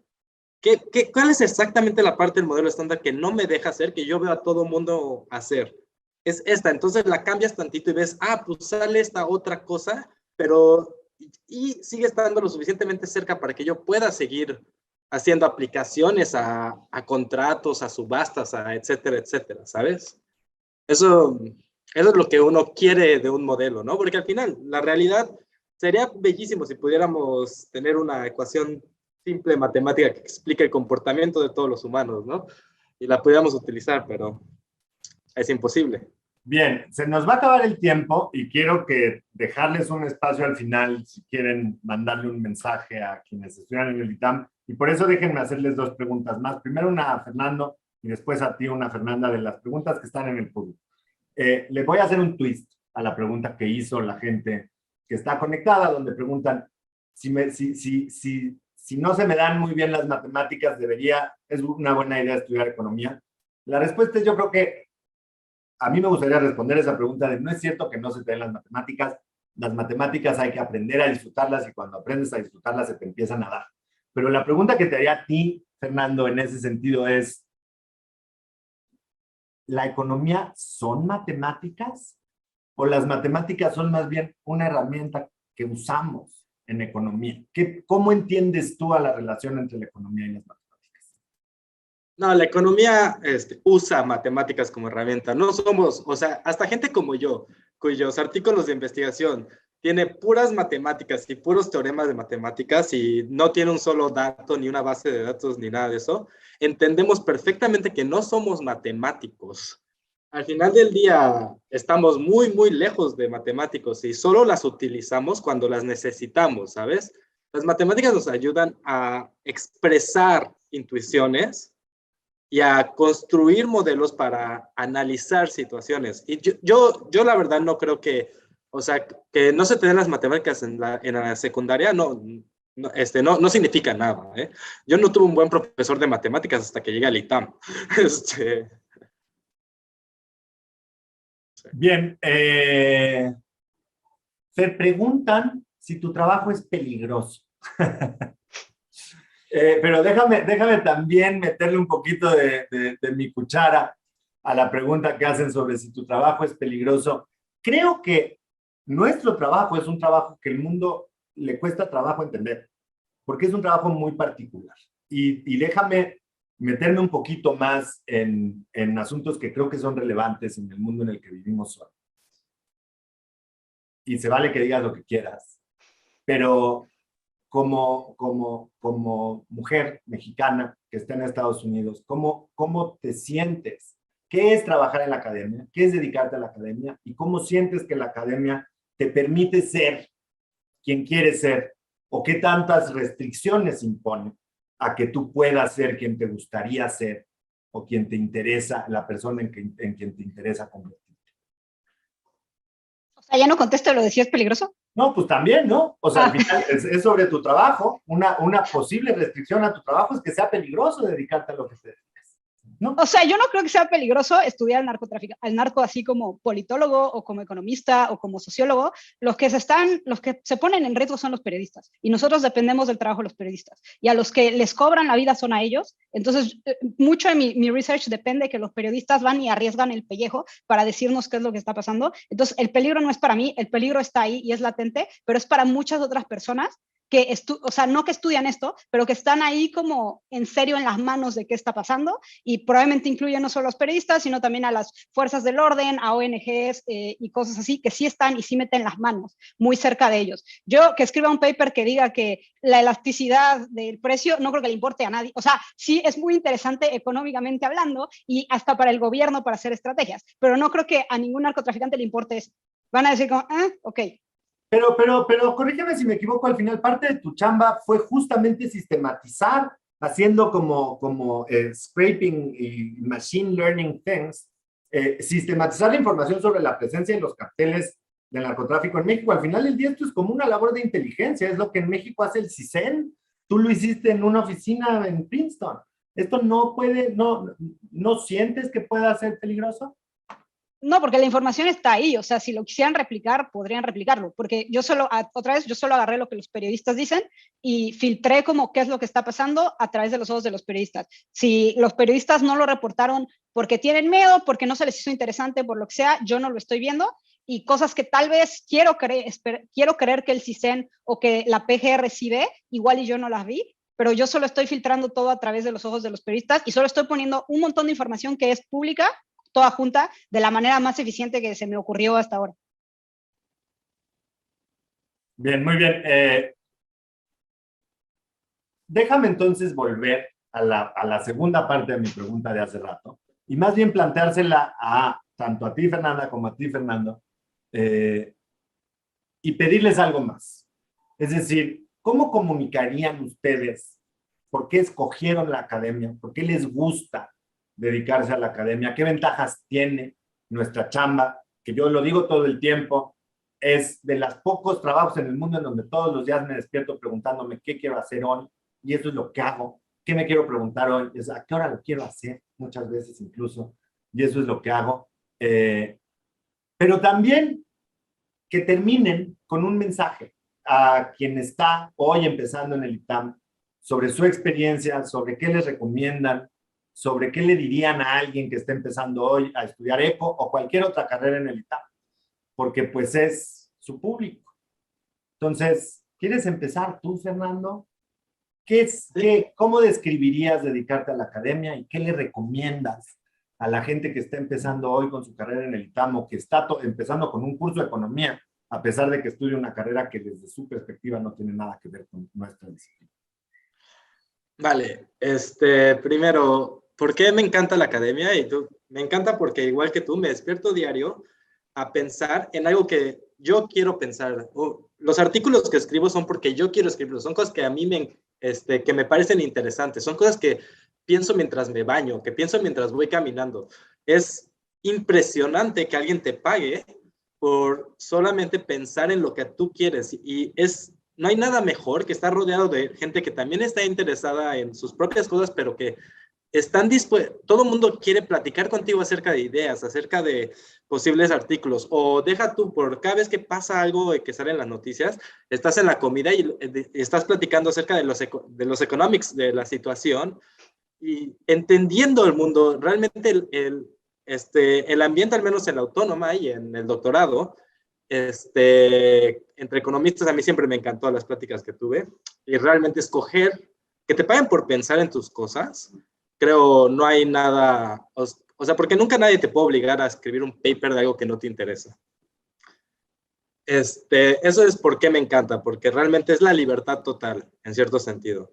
¿Cuál es exactamente la parte del modelo estándar que no me deja hacer, que yo veo a todo mundo hacer? Es esta. Entonces la cambias tantito y ves, pues sale esta otra cosa, pero y sigue estando lo suficientemente cerca para que yo pueda seguir haciendo aplicaciones a contratos, a subastas, a etcétera, etcétera, ¿sabes? Eso es lo que uno quiere de un modelo, ¿no? Porque al final, la realidad sería bellísimo si pudiéramos tener una ecuación simple matemática que explique el comportamiento de todos los humanos, ¿no? Y la pudiéramos utilizar, pero es imposible. Bien, se nos va a acabar el tiempo y quiero dejarles un espacio al final si quieren mandarle un mensaje a quienes estudian en el ITAM. Y por eso déjenme hacerles dos preguntas más. Primero una a Fernando y después a ti una Fernanda de las preguntas que están en el público. Les voy a hacer un twist a la pregunta que hizo la gente que está conectada, donde preguntan si no se me dan muy bien las matemáticas, es una buena idea estudiar economía. La respuesta es yo creo que a mí me gustaría responder esa pregunta de no es cierto que no se te den las matemáticas hay que aprender a disfrutarlas y cuando aprendes a disfrutarlas se te empiezan a dar. Pero la pregunta que te haría a ti, Fernando, en ese sentido es, ¿la economía son matemáticas? ¿O las matemáticas son más bien una herramienta que usamos en economía? ¿Cómo entiendes tú a la relación entre la economía y las matemáticas? No, la economía usa matemáticas como herramienta. No somos, o sea, hasta gente como yo, cuyos artículos de investigación tiene puras matemáticas y puros teoremas de matemáticas y no tiene un solo dato, ni una base de datos, ni nada de eso, entendemos perfectamente que no somos matemáticos. Al final del día estamos muy, muy lejos de matemáticos y solo las utilizamos cuando las necesitamos, ¿sabes? Las matemáticas nos ayudan a expresar intuiciones y a construir modelos para analizar situaciones. Y yo la verdad no creo que, o sea, que no se te den las matemáticas en la secundaria, no significa nada, ¿eh? Yo no tuve un buen profesor de matemáticas hasta que llegué al ITAM. Bien, se preguntan si tu trabajo es peligroso. Pero déjame también meterle un poquito de mi cuchara a la pregunta que hacen sobre si tu trabajo es peligroso. Creo que nuestro trabajo es un trabajo que el mundo le cuesta trabajo entender, porque es un trabajo muy particular. Y déjame meterme un poquito más en asuntos que creo que son relevantes en el mundo en el que vivimos hoy. Y se vale que digas lo que quieras, pero como mujer mexicana que está en Estados Unidos, ¿cómo te sientes? ¿Qué es trabajar en la academia? ¿Qué es dedicarte a la academia? ¿Y cómo sientes que la academia te permite ser quien quieres ser? ¿O qué tantas restricciones impone a que tú puedas ser quien te gustaría ser o quien te interesa, la persona en quien te interesa convertirte? O sea, ya no contesto lo de si es peligroso. No, pues también, ¿no? O sea, al final es sobre tu trabajo. Una posible restricción a tu trabajo es que sea peligroso dedicarte a lo que te dedicas, ¿no? O sea, yo no creo que sea peligroso estudiar al narco así como politólogo o como economista o como sociólogo. Los que se ponen en riesgo son los periodistas y nosotros dependemos del trabajo de los periodistas y a los que les cobran la vida son a ellos. Entonces, mucho de mi research depende de que los periodistas van y arriesgan el pellejo para decirnos qué es lo que está pasando. Entonces, el peligro no es para mí, el peligro está ahí y es latente, pero es para muchas otras personas que, o sea, no que estudian esto, pero que están ahí como en serio en las manos de qué está pasando y probablemente incluye no solo a los periodistas, sino también a las fuerzas del orden, a ONGs y cosas así, que sí están y sí meten las manos muy cerca de ellos. Yo que escriba un paper que diga que la elasticidad del precio no creo que le importe a nadie. O sea, sí es muy interesante económicamente hablando y hasta para el gobierno para hacer estrategias, pero no creo que a ningún narcotraficante le importe eso. Van a decir como, ok. Pero corrígeme si me equivoco, al final parte de tu chamba fue justamente sistematizar, haciendo como scraping y machine learning things, sistematizar la información sobre la presencia de los carteles del narcotráfico en México. Al final del día esto es como una labor de inteligencia, es lo que en México hace el CISEN. Tú lo hiciste en una oficina en Princeton. ¿Esto no sientes que pueda ser peligroso? No, porque la información está ahí, o sea, si lo quisieran replicar, podrían replicarlo, porque yo solo agarré lo que los periodistas dicen y filtré como qué es lo que está pasando a través de los ojos de los periodistas. Si los periodistas no lo reportaron porque tienen miedo, porque no se les hizo interesante, por lo que sea, yo no lo estoy viendo, y cosas que tal vez quiero creer que el CISEN o que la PGR sí ve, igual y yo no las vi, pero yo solo estoy filtrando todo a través de los ojos de los periodistas y solo estoy poniendo un montón de información que es pública, toda junta, de la manera más eficiente que se me ocurrió hasta ahora. Bien, muy bien. Déjame entonces volver a la segunda parte de mi pregunta de hace rato y más bien planteársela tanto a ti, Fernanda, como a ti, Fernando, y pedirles algo más. Es decir, ¿cómo comunicarían ustedes por qué escogieron la academia? ¿Por qué les gusta dedicarse a la academia? ¿Qué ventajas tiene nuestra chamba? Que yo lo digo todo el tiempo, es de los pocos trabajos en el mundo en donde todos los días me despierto preguntándome qué quiero hacer hoy, y eso es lo que hago. ¿Qué me quiero preguntar hoy? Es a qué hora lo quiero hacer, muchas veces incluso, y eso es lo que hago. Pero también que terminen con un mensaje a quien está hoy empezando en el ITAM sobre su experiencia, sobre qué les recomiendan, sobre qué le dirían a alguien que está empezando hoy a estudiar ECO o cualquier otra carrera en el ITAM, porque pues es su público. Entonces, ¿quieres empezar tú, Fernando? ¿Cómo describirías dedicarte a la academia y qué le recomiendas a la gente que está empezando hoy con su carrera en el ITAM o que está empezando con un curso de economía, a pesar de que estudia una carrera que desde su perspectiva no tiene nada que ver con nuestra disciplina? Vale, primero, ¿por qué me encanta la academia? Me encanta porque igual que tú, me despierto diario a pensar en algo que yo quiero pensar. Los artículos que escribo son porque yo quiero escribirlos, son cosas que a mí que me parecen interesantes, son cosas que pienso mientras me baño, que pienso mientras voy caminando. Es impresionante que alguien te pague por solamente pensar en lo que tú quieres y no hay nada mejor que estar rodeado de gente que también está interesada en sus propias cosas, pero que todo el mundo quiere platicar contigo acerca de ideas, acerca de posibles artículos, o deja tú, por cada vez que pasa algo que sale en las noticias, estás en la comida y estás platicando acerca de los economics de la situación y entendiendo el mundo. Realmente el ambiente, al menos en la autónoma y en el doctorado, entre economistas, a mí siempre me encantó las pláticas que tuve, y realmente escoger, que te paguen por pensar en tus cosas, creo no hay nada, o sea, porque nunca nadie te puede obligar a escribir un paper de algo que no te interesa. Eso es por qué me encanta, porque realmente es la libertad total, en cierto sentido.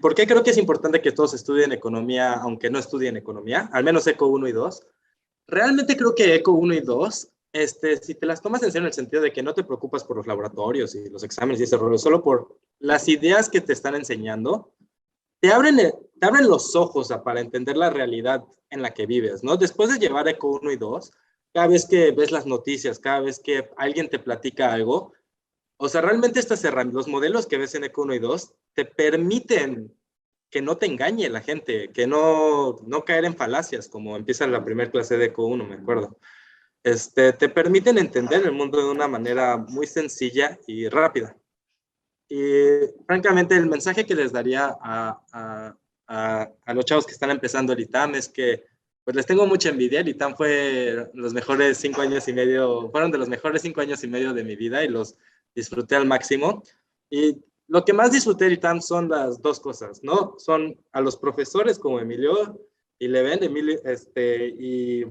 ¿Por qué creo que es importante que todos estudien economía, aunque no estudien economía? Al menos ECO 1 y 2. Realmente creo que ECO 1 y 2, si te las tomas en serio en el sentido de que no te preocupas por los laboratorios y los exámenes y ese rollo, solo por las ideas que te están enseñando, te abren los ojos para entender la realidad en la que vives, ¿no? Después de llevar ECO 1 y 2, cada vez que ves las noticias, cada vez que alguien te platica algo, o sea, realmente los modelos que ves en ECO 1 y 2 te permiten que no te engañe la gente, que no caer en falacias, como empieza la primera clase de ECO 1, me acuerdo. Te permiten entender el mundo de una manera muy sencilla y rápida. Y francamente, el mensaje que les daría a los chavos que están empezando el ITAM es que pues les tengo mucha envidia. El ITAM fueron de los mejores 5 años y medio de mi vida y los disfruté al máximo. Y lo que más disfruté del ITAM son las dos cosas, ¿no? Son a los profesores como Emilio y Leven, y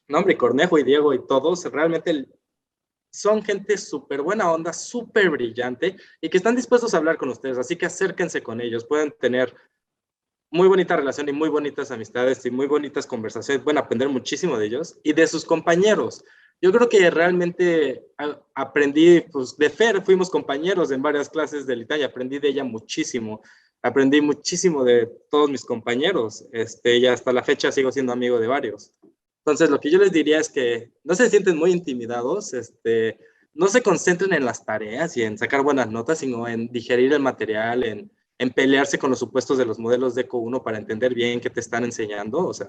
nombre, Cornejo y Diego y todos, realmente son gente súper buena onda, súper brillante y que están dispuestos a hablar con ustedes, así que acérquense con ellos, pueden tener muy bonita relación y muy bonitas amistades y muy bonitas conversaciones, pueden aprender muchísimo de ellos y de sus compañeros. Yo creo que realmente aprendí, pues de Fer fuimos compañeros en varias clases de Italia, aprendí de ella muchísimo, aprendí muchísimo de todos mis compañeros, y hasta la fecha sigo siendo amigo de varios. Entonces, lo que yo les diría es que no se sienten muy intimidados, no se concentren en las tareas y en sacar buenas notas, sino en digerir el material, en pelearse con los supuestos de los modelos de ECO 1 para entender bien qué te están enseñando, o sea,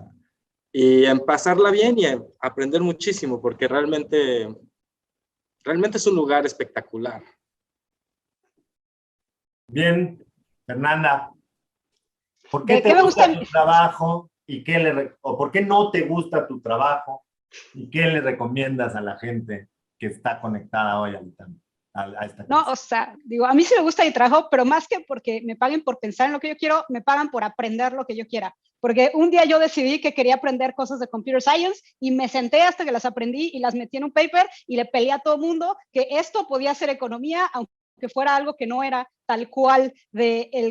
y en pasarla bien y en aprender muchísimo, porque realmente es un lugar espectacular. Bien, Fernanda, ¿por qué te gusta tu trabajo y o por qué no te gusta tu trabajo y qué le recomiendas a la gente que está conectada hoy a esta clase? No, o sea, digo, a mí sí me gusta mi trabajo, pero más que porque me paguen por pensar en lo que yo quiero, me pagan por aprender lo que yo quiera. Porque un día yo decidí que quería aprender cosas de computer science y me senté hasta que las aprendí y las metí en un paper y le peleé a todo el mundo que esto podía ser economía, aunque fuera algo que no era tal cual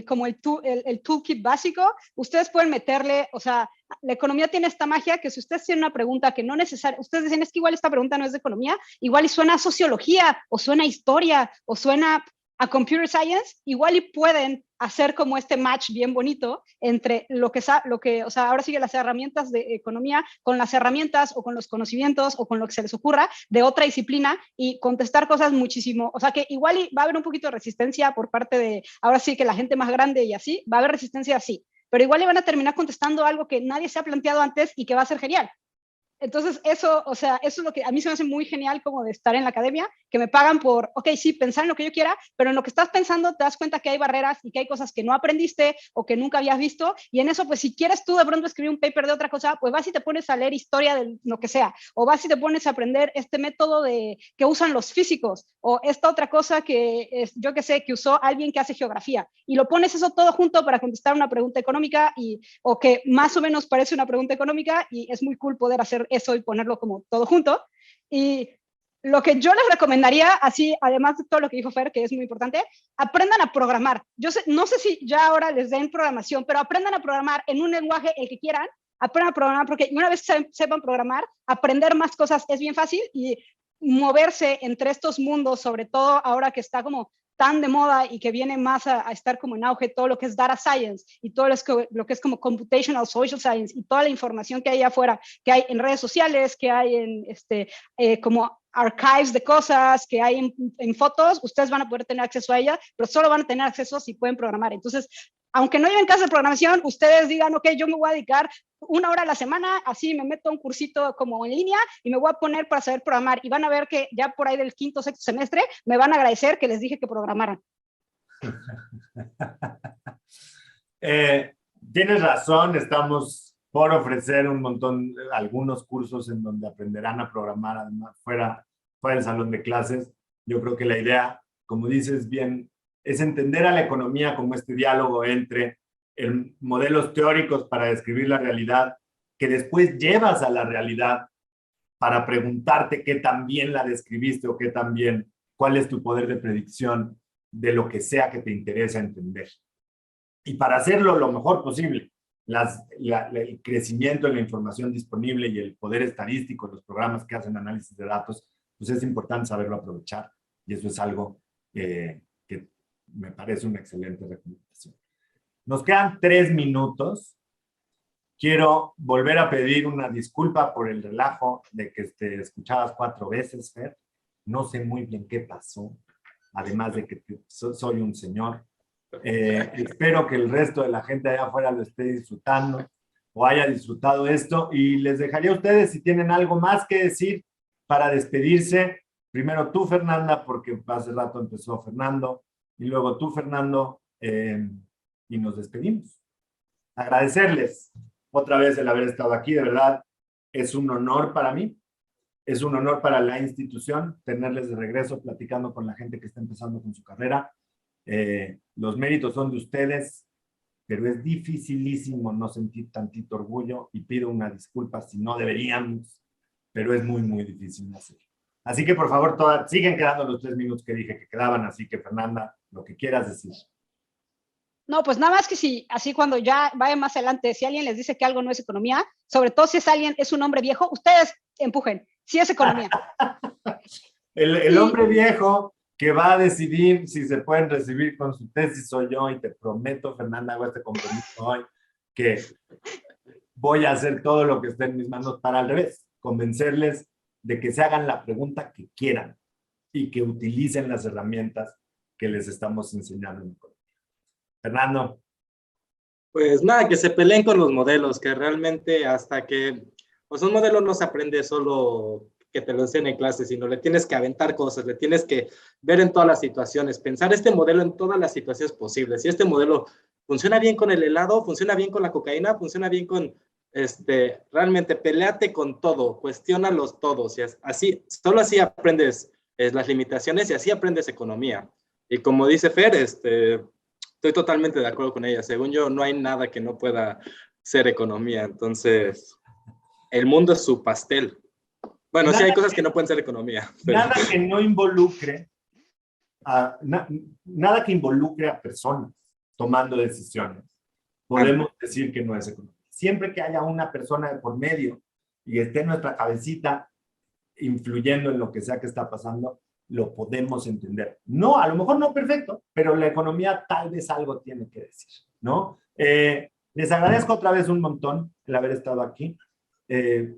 como el toolkit básico. Ustedes pueden meterle, o sea, la economía tiene esta magia que si ustedes tienen una pregunta que no necesariamente, ustedes dicen es que igual esta pregunta no es de economía, igual y suena a sociología o suena a historia o suena a computer science, igual y pueden hacer como este match bien bonito entre o sea, ahora sigue las herramientas de economía con las herramientas o con los conocimientos o con lo que se les ocurra de otra disciplina y contestar cosas muchísimo, o sea, que igual va a haber un poquito de resistencia por parte de, ahora sí que la gente más grande y así, va a haber resistencia así, pero igual le van a terminar contestando algo que nadie se ha planteado antes y que va a ser genial. Entonces, eso, o sea, eso es lo que a mí se me hace muy genial como de estar en la academia, que me pagan por, ok, sí, pensar en lo que yo quiera, pero en lo que estás pensando te das cuenta que hay barreras y que hay cosas que no aprendiste o que nunca habías visto, y en eso, pues si quieres tú de pronto escribir un paper de otra cosa, pues vas y te pones a leer historia de lo que sea, o vas y te pones a aprender este método que usan los físicos, o esta otra cosa que es, yo que sé, que usó alguien que hace geografía, y lo pones eso todo junto para contestar una pregunta económica, o que más o menos parece una pregunta económica, y es muy cool poder hacer eso y ponerlo como todo junto. Y lo que yo les recomendaría, así, además de todo lo que dijo Fer, que es muy importante, aprendan a programar. No sé si ya ahora les den programación, pero aprendan a programar en un lenguaje el que quieran, aprendan a programar, porque una vez que sepan programar, aprender más cosas es bien fácil y moverse entre estos mundos, sobre todo ahora que está como tan de moda y que viene más a estar como en auge todo lo que es data science y todo lo que es como computational social science y toda la información que hay afuera, que hay en redes sociales, que hay en como archives de cosas, que hay en fotos, ustedes van a poder tener acceso a ella, pero solo van a tener acceso si pueden programar. Entonces, aunque no lleven clases de programación, ustedes digan, ok, yo me voy a dedicar 1 hora a la semana, así me meto a un cursito como en línea y me voy a poner para saber programar. Y van a ver que ya por ahí del 5º, 6º semestre me van a agradecer que les dije que programaran. Tienes razón, estamos por ofrecer un montón, algunos cursos en donde aprenderán a programar, además, fuera del salón de clases. Yo creo que la idea, como dices bien, es entender a la economía como este diálogo entre modelos teóricos para describir la realidad, que después llevas a la realidad para preguntarte qué tan bien la describiste o qué tan bien, cuál es tu poder de predicción de lo que sea que te interesa entender. Y para hacerlo lo mejor posible, el crecimiento de la información disponible y el poder estadístico, los programas que hacen análisis de datos, pues es importante saberlo aprovechar. Y eso es algo que me parece una excelente recomendación. Nos quedan 3 minutos. Quiero volver a pedir una disculpa por el relajo de que te escuchabas 4 veces, Fer. No sé muy bien qué pasó, además de que soy un señor. Espero que el resto de la gente allá afuera lo esté disfrutando o haya disfrutado esto, y les dejaría a ustedes si tienen algo más que decir para despedirse. Primero tú, Fernanda, porque hace rato empezó Fernando, y luego tú, Fernando, y nos despedimos. Agradecerles otra vez el haber estado aquí, de verdad, es un honor para mí, es un honor para la institución tenerles de regreso platicando con la gente que está empezando con su carrera. Los méritos son de ustedes, pero es dificilísimo no sentir tantito orgullo, y pido una disculpa si no deberíamos, pero es muy, muy difícil hacer. Así que, por favor, siguen quedando los 3 minutos que dije que quedaban, así que, Fernanda, lo que quieras decir. No, pues nada más que si, así cuando ya vaya más adelante, si alguien les dice que algo no es economía, sobre todo si es un hombre viejo, ustedes empujen, si es economía. El hombre viejo que va a decidir si se pueden recibir con su tesis soy yo, y te prometo, Fernanda, hago este compromiso hoy, que voy a hacer todo lo que esté en mis manos para, al revés, convencerles de que se hagan la pregunta que quieran y que utilicen las herramientas que les estamos enseñando en economía. Fernando. Pues nada, que se peleen con los modelos, que realmente hasta que, pues un modelo no se aprende solo que te lo enseñen en clase, sino le tienes que aventar cosas, le tienes que ver en todas las situaciones, pensar este modelo en todas las situaciones posibles. Si este modelo funciona bien con el helado, funciona bien con la cocaína, funciona bien con, realmente peléate con todo, cuestiónalos todos, y así, solo así aprendes las limitaciones y así aprendes economía. Y como dice Fer, estoy totalmente de acuerdo con ella. Según yo, no hay nada que no pueda ser economía. Entonces, el mundo es su pastel. Bueno, sí hay cosas que no pueden ser economía. Pero... Nada que no involucre nada que involucre a personas tomando decisiones. Podemos decir que no es economía. Siempre que haya una persona de por medio y esté en nuestra cabecita influyendo en lo que sea que está pasando, lo podemos entender. No, a lo mejor no perfecto, pero la economía tal vez algo tiene que decir, ¿no? Les agradezco otra vez un montón el haber estado aquí,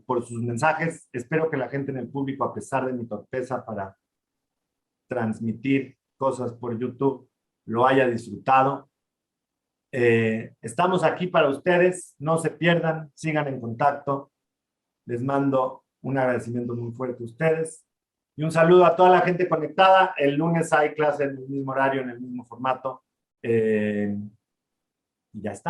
por sus mensajes. Espero que la gente en el público, a pesar de mi torpeza para transmitir cosas por YouTube, lo haya disfrutado. Estamos aquí para ustedes, no se pierdan, sigan en contacto. Les mando un agradecimiento muy fuerte a ustedes. Y un saludo a toda la gente conectada. El lunes hay clase en el mismo horario, en el mismo formato. Y ya está.